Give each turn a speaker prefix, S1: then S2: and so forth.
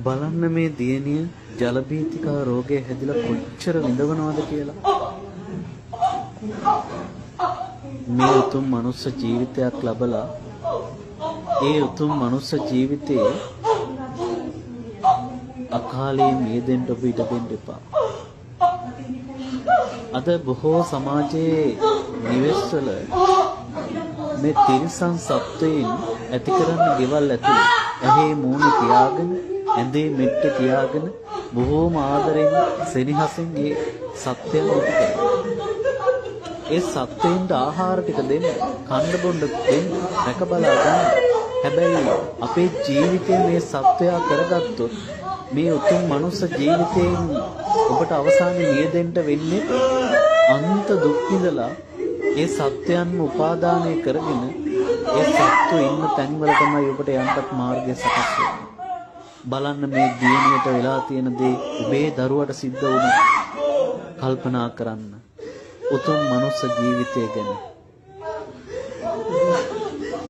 S1: බලන්න මේ දියණිය ජල බීතිකා රෝගයේ හැදිලා කොච්චර විඳවනවද කියලා. මේ උතුම් මනුස්ස ජීවිතයක් ලබලා ඒ උතුම් මනුස්ස ජීවිතයේ අකාලේ මියදෙන්න ඔබ ඉඩ දෙන්න එපා. අද බොහෝ සමාජයේ නිවෙස්වල මේ තිරිසන් සත්වයින් ඇති කරන්න ගෙවල් ඇතුළේ ඇහි මූණ තියාගෙන ඇඳේ මෙට්ට තියාගෙන බොහෝම ආදරෙන් සෙනෙහසින් ඒ සත්‍යයන් ඉටු කරනවා. ඒ සත්වයින්ට ආහාර ටික දෙන්න, කන්න බොන්න දෙන්න, රැක බලා ගන්න. හැබැයි අපේ ජීවිතේ මේ සත්වයා කරගත්තොත් මේ උතුම් මනුස්ස ජීවිතයෙන් ඔබට අවසානයේ නියදෙන්න වෙන්නේ අන්ත දුක් විඳලා ඒ සත්‍යයන්ම උපාදානය කරගෙන ඒ සත්තු ඉන්න තැන්වල තමයි ඔබට යන්නත් මාර්ගය සකස් වෙන්නේ. බලන්න මේ දියණියට වෙලා තියෙන දේ ඔබේ දරුවට සිද්ධ වුණා. කල්පනා කරන්න. උතුම් මනුස්ස ජීවිතය ගැන